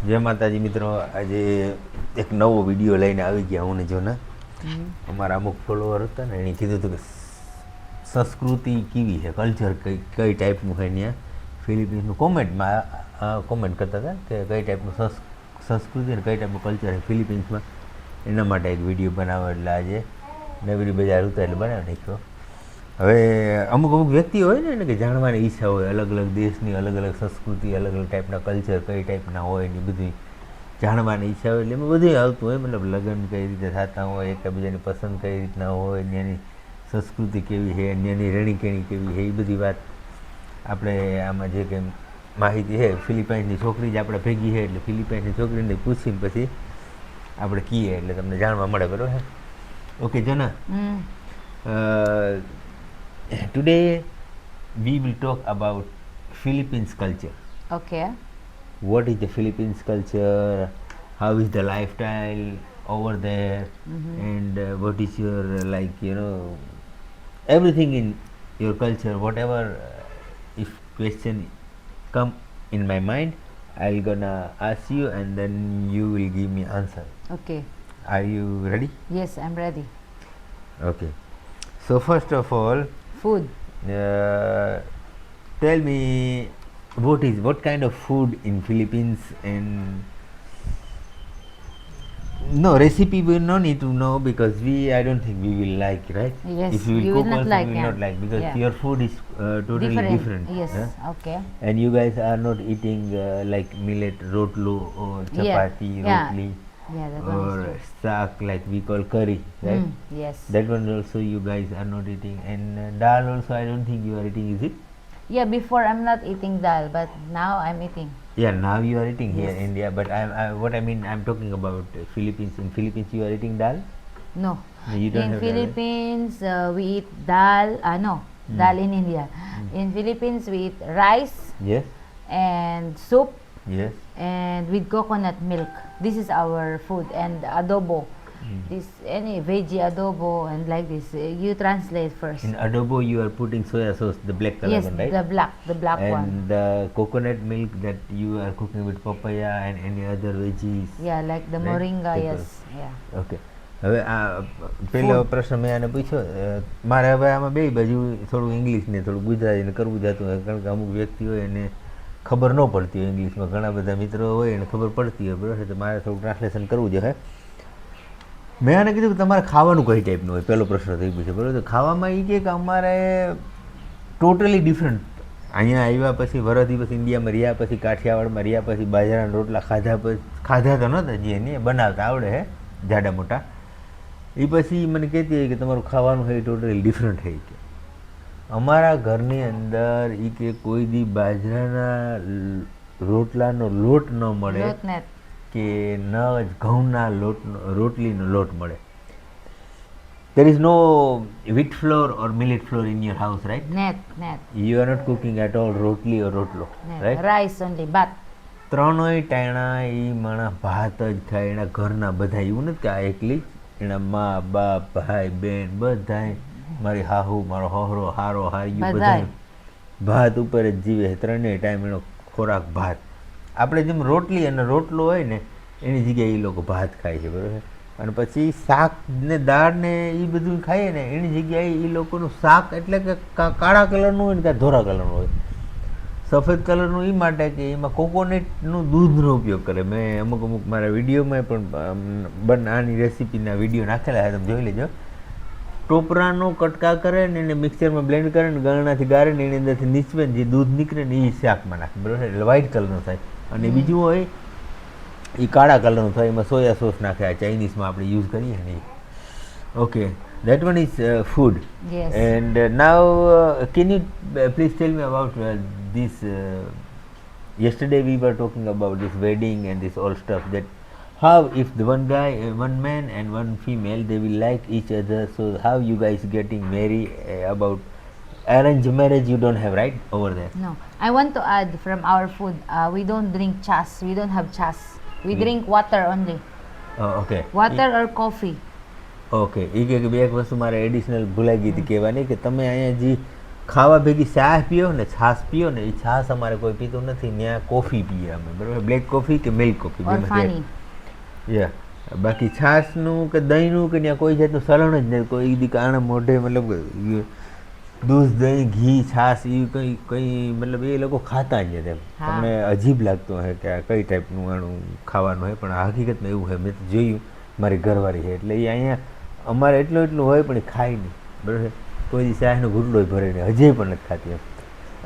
જય માતાજી મિત્રો, આજે એક નવો વિડીયો લઈને આવી ગયા હું ને જો ને અમારા અમુક ફોલોવર હતા ને એને કીધું હતું કે સંસ્કૃતિ કેવી છે, કલ્ચર કઈ ટાઈપનું છે ત્યાં ફિલિપિન્સનું. કોમેન્ટ કરતા હતા કે કઈ ટાઈપનું સંસ્કૃતિ અને કઈ ટાઈપનું કલ્ચર છે ફિલિપિન્સમાં. એના માટે એક વિડીયો બનાવ્યો, એટલે આજે નવરી બજાર હતા એટલે બનાવી નાખ્યો. હવે અમુક વ્યક્તિઓ હોય ને કે જાણવાની ઈચ્છા હોય અલગ અલગ દેશની અલગ અલગ સંસ્કૃતિ, અલગ અલગ ટાઈપના કલ્ચર કઈ ટાઈપના હોય ને બધી જાણવાની ઈચ્છા હોય. એટલે એમાં બધું આવતું હોય, મતલબ લગ્ન કઈ રીતે થતા હોય, એકબીજાની પસંદ કઈ રીતના હોય, ત્યાંની સંસ્કૃતિ કેવી છે, ત્યાંની રહેણીકેણી કેવી છે, એ બધી વાત આપણે આમાં જે કંઈ માહિતી છે ફિલિપાઇન્સની છોકરી જ આપણે ભેગી છે, એટલે ફિલિપાઇન્સની છોકરીને પૂછીને પછી આપણે કહીએ એટલે તમને જાણવા મળે. બરાબર? ઓકે જના, today we will talk about Philippines culture. Okay. What is the Philippines culture? How is the lifestyle over there? And what is your everything in your culture. Whatever if question come in my mind, I'll gonna ask you and then you will give me answer. Okay. Are you ready? Yes, I'm ready. Okay. So first of all, Food. tell me what kind of food in Philippines, and no recipe we no need to know because I don't think we will like, right? Yes, if you will you will cook not also like, we will yeah. not like because Yeah. your food is totally different. Yes. huh? Okay. And you guys are not eating like millet rotlo or Yeah, chapati, yeah. rotli Yeah, that one or is sak like we call curry, true. right? Yes. That one also you guys are not eating, and dal also I don't think you are eating, is it? Yeah, before I'm not eating dal, but now I'm eating. Yeah, now you are eating here Yes. in India, but I'm talking about Philippines. In Philippines you are eating dal? No. You don't In have dal, right? Philippines, we eat dal. No, dal in India. In Philippines, we eat rice Yes, and soup yes. and with coconut milk. This is our food, and adobo. This any veggie adobo and like this. You translate first. In adobo you are putting soya sauce, the black color Yes, one, right? the black And one. the coconut milk that you are cooking with papaya and any other veggies. Yeah, like the right? moringa. Pepper. Yes, yeah. Okay, હવે આ પહેલો પ્રશ્ન મેં આને પૂછ્યો. મારે હવે આમાં બે બાજુ થોડું ઇંગ્લિશ ને થોડું ગુજરાતીને કરવું જતું હોય, કારણ કે અમુક વ્યક્તિ હોય એને ખબર ન પડતી હોય ઇંગ્લિશમાં, ઘણા બધા મિત્રો હોય એને ખબર પડતી હોય, બરાબર છે, તો મારે થોડું ટ્રાન્સલેશન કરવું જોઈએ. મેં આને કીધું કે તમારે ખાવાનું કઈ ટાઈપનું હોય, પહેલો પ્રશ્ન થઈ ગયો છે, બરાબર? તો ખાવામાં એ કે અમારે ટોટલી ડિફરન્ટ. અહીંયા આવ્યા પછી વરસથી પછી ઇન્ડિયામાં રહ્યા પછી કાઠિયાવાડમાં રહ્યા પછી બાજરાના રોટલા ખાધા તો નહોતા, જે એને બનાવતા આવડે છે જાડા મોટા. એ પછી મને કહેતી હોય કે તમારું ખાવાનું છે એ ટોટલી ડિફરન્ટ છે કે અમારા ઘરની અંદર એ કે કોઈ દી બાજરાના રોટલાનો લોટ ન મળે Lot net. કે ન જ ઘઉંના રોટલીનો લોટ મળે. There is no wheat flour or millet flour in your house, right? Net. You are not cooking at all rotli or rotlo, Net. right? Rice only, but ત્રણેય ટાણા એ માણસ ભાત જ ખાય. એના ઘરના બધા એવું નથી કે આ એકલી જ, એના મા બાપ ભાઈ બહેન બધાય, મારી હાહુ મારો હોહરો હારો હાર્યું બધાય. બધા ભાત ઉપર જ જીવે છે. ત્રણેય ટાઈમ એનો ખોરાક ભાત. આપણે જેમ રોટલી અને રોટલો હોય ને એની જગ્યાએ એ લોકો ભાત ખાય છે, બરાબર? અને પછી શાક ને દાળ ને એ બધું ખાઈએ ને એની જગ્યાએ એ લોકોનું શાક એટલે કે કાળા કલરનું હોય ને કાં ધોરા કલરનું હોય. સફેદ કલરનું એ માટે કે એમાં કોકોનટનું દૂધનો ઉપયોગ કરે. મેં અમુક મારા વિડીયોમાં પણ આની રેસીપીના વિડીયો નાખેલા છે, તમે જોઈ લેજો. ટોપરાનો કટકા કરે ને એને મિક્સરમાં બ્લેન્ડ કરે ને ગળણાથી ગાળે ને એની અંદરથી નીચવે ને જે દૂધ નીકળે ને એ શાકમાં નાખે, બરાબર? એટલે વ્હાઇટ કલરનું થાય. અને બીજું હોય એ કાળા કલરનું થાય, એમાં સોયા સોસ નાખે, આ ચાઇનીઝમાં આપણે યુઝ કરીએ ને એ. Okay, that one is food. yes. And now can you please tell me about this yesterday we were talking about this wedding and this all stuff, that how if the one guy one man and one female they will like each other, so how you guys getting married? About arranged marriage you don't have, right, over there? No. I want to add from our food. We don't drink chas. We don't have chas. We drink water only. Okay. Water or coffee. Okay, એ કે બે એક વસ્તુ મારે additional ભૂલાઈ ગઈ હતી કહેવાની કે તમે અહીંયા જે ખાવા ભેગી ચા પીઓ ને છાશ પીઓ ને, એ છાશ અમારે કોઈ પીતું નથી, ત્યાં કોફી પીએ અમે, બરાબર, બ્લેક કોફી કે મિલ્ક કોફી, Or funny. યા બાકી છાશનું કે દહીંનું કે ત્યાં કોઈ જાતનું સલણ જ નથી, કોઈ દી કારણે મોઢે મતલબ દૂધ દહીં ઘી છાશ એ કંઈ મતલબ એ લોકો ખાતા જ નથી એમ. હા. તમને અજીબ લાગતું હોય કે આ કઈ ટાઈપનું આનું ખાવાનું હોય, પણ હકીકતમાં એવું હોય. મેં તો જોયું, મારી ઘરવાળી છે એટલે એ અહીંયા અમારે એટલું હોય પણ એ ખાય નહીં, બરાબર. કોઈ દી ચાયનો ઘૂંટડો ભરે નહીં, હજે પણ નથી ખાતી એમ.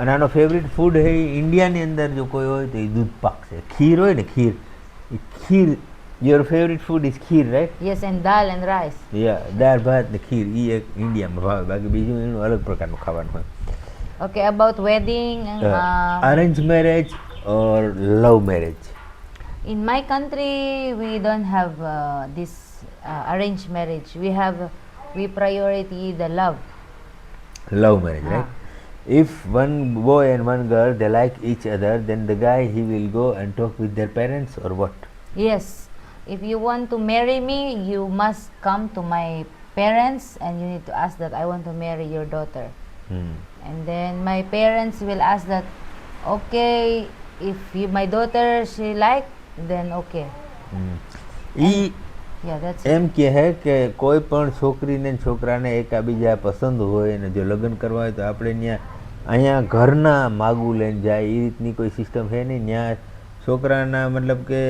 અને આનો ફેવરિટ ફૂડ છે ઇન્ડિયાની અંદર જો કોઈ હોય તો એ દૂધ પાક છે. ખીર હોય ને ખીર, એ ખીર, your favourite food is kheer, right? Yes, and dal and rice. યા દાળ ભાત ને ખીર એ એક ઇન્ડિયામાં ભાવે, બાકી બીજું એનું અલગ પ્રકારનું ખાવાનું હોય. Okay, about wedding. Arrange marriage or love marriage? In my country, we don't have this arranged marriage. We priority the love. Love marriage, right? If one boy and one girl they like each other, then the guy he will go and talk with their parents or what? Yes, if you want to marry me, you must come to my parents and you need to ask that I want to marry your daughter. And then my parents will ask that, okay, if my daughter she like, then okay. Yeah, that's it. એમ કહે કે કોઈ પણ છોકરીને ને છોકરાને એકાબીજા પસંદ હોય અને જો લગ્ન કરવા હોય તો આપણે અહીંયા ઘરના માગું લઈને જાય એ રીતની કોઈ સિસ્ટમ છે નહીં. ત્યાં છોકરાના મતલબ કે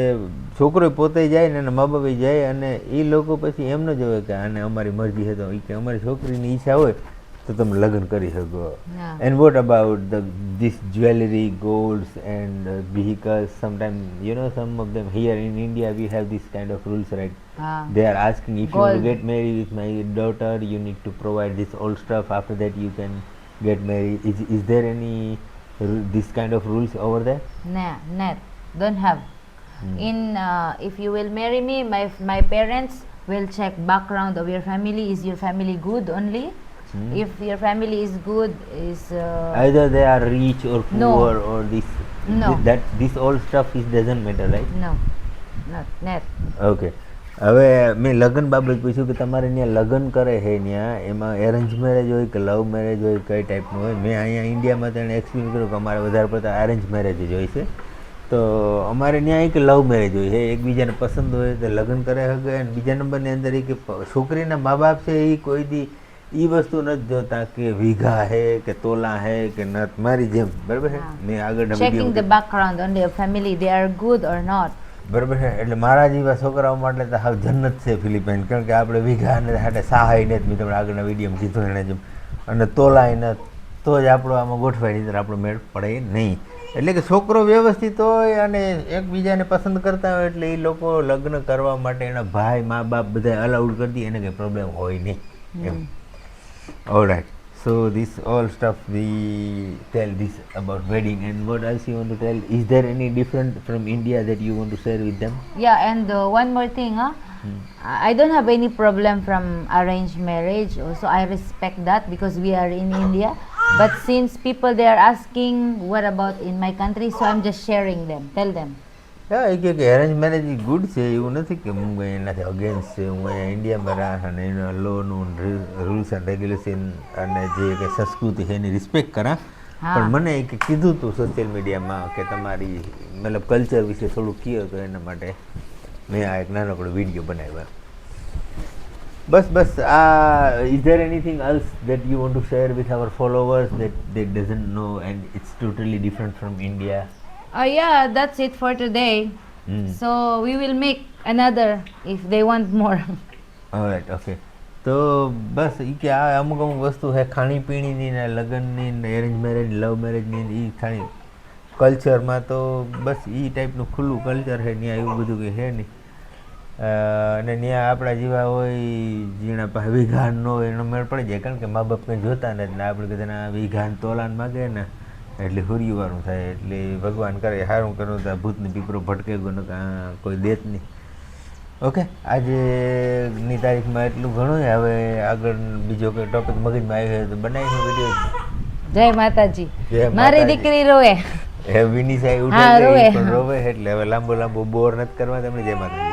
છોકરો પોતે જાય ને એના મા બાપે જાય અને એ લોકો પછી એમ ન જોવે કે આને અમારી મરજી છે તો એ કે અમારી છોકરીની ઈચ્છા હોય તો તમે લગ્ન કરી શકો. Yeah. And what about this jewelry, golds and vehicles? Sometimes, some of them here in India we have this kind of rules, right? They are asking if you want to Gold. get married with my daughter, you need to provide this old stuff. After that, you can get married. Is there any this kind of rules over there? Nah, not. Don't have. If you will marry me, my parents will check background of your family. Is your family good only? If your family is good, Either they are rich or poor No. or this. No. This old stuff doesn't matter, right? no, not. Okay. હવે મેં લગ્ન બાબત પૂછ્યું કે તમારે ત્યાં લગ્ન કરે છે ત્યાં એમાં એરેન્જ મેરેજ હોય કે લવ મેરેજ હોય, કઈ ટાઈપનું હોય? મેં અહીંયા ઇન્ડિયામાં તેને એક્સપ્લેન કર્યું કે અમારે વધારે પડતા અરેન્જ મેરેજ જ હોય છે. તો અમારે ત્યાં એક લવ મેરેજ હોય છે, એકબીજાને પસંદ હોય તો લગ્ન કરે શકે. અને બીજા નંબરની અંદર એ કે છોકરીના મા બાપ છે એ કોઈ દી એ વસ્તુ નથી જોતા કે વીઘા હે કે તોલા હે કે નથ, મારી જેમ, બરાબર છે. મેં આગળના Checking the video background on their family, they are good or not. બરાબર છે. એટલે મારા જેવા છોકરાઓ માટે તો હાવ જન્નત છે ફિલિપાઈન, કારણ કે આપણે વીઘા અને હાટે સહાય નથી, મેં તમને આગળના વિડીયોમાં કીધું એને જેમ, અને તોલાય નથી, તો જ આપણો આમાં ગોઠવાય, નહીં આપણો મેળ પડે નહીં. એટલે કે છોકરો વ્યવસ્થિત હોય અને એકબીજાને પસંદ કરતા હોય એટલે એ લોકો લગ્ન કરવા માટે એના ભાઈ મા બાપ બધા અલાઉડ કરી દે, એને કંઈ પ્રોબ્લેમ હોય નહીં એમ. Alright, so this all stuff we tell this about wedding. And what else you want to tell? Is there any different from India that you want to share with them? Yeah, and one more thing, I don't have any problem from arranged marriage. Also, I respect that because we are in India. But since people they are asking what about in my country, so I'm just sharing them. Tell them. હા, એ કે arrange marriage good છે, એવું નથી કે હું કંઈ એનાથી against છે. હું અહીંયા ઇન્ડિયામાં રાહ અને એના લોનું રૂલ્સ એન્ડ રેગ્યુલેશન અને જે કંઈ સંસ્કૃતિ છે એની રિસ્પેક્ટ કરા. પણ મને એક કીધું હતું સોશિયલ મીડિયામાં કે તમારી મતલબ કલ્ચર વિશે થોડું કહો, તો એના માટે મેં આ એક નાનકડો વિડીયો બનાવ્યો. બસ આ is there anything else that you want to share with our followers that they doesn't know and it's totally different from India? Yeah, that's it for today. So we will make another if they want more. Alright, okay. તો બસ એ કે આ અમુક વસ્તુ છે ખાણીપીણીની ને લગ્નની ને એરેન્જ મેરેજ લવ મેરેજની એ ખાણી કલ્ચરમાં તો બસ એ ટાઈપનું ખુલ્લું કલ્ચર છે. ત્યાં એવું બધું કંઈ છે નહીં. અને ત્યાં આપણા જેવા હોય જેના પાસે વીઘાન ન હોય એનો મેળ પડી જાય, કારણ કે મા બાપ કંઈ જોતા નથી ને આપણે કદાચ વીઘાન તોલાન માગે ને એટલે હુરિયુવાળું થાય. એટલે ભગવાન કરે સારું કરું તો ભૂતની પીપરો ભટકે ગયો ને કોઈ દેત નહીં. ઓકે, આજની તારીખમાં એટલું ઘણું. હવે આગળ બીજો કોઈ ટોપિક મગજમાં આવ્યો તો બનાવીશું વિડીયો. જય માતાજી. જય મારી માતાજી. દીકરી રોવે. વિની સાહેબ હા, ઉઠે રોવે. પણ રોવે એટલે હવે લાંબો બોર નથી કરવા તમને. જય માતાજી.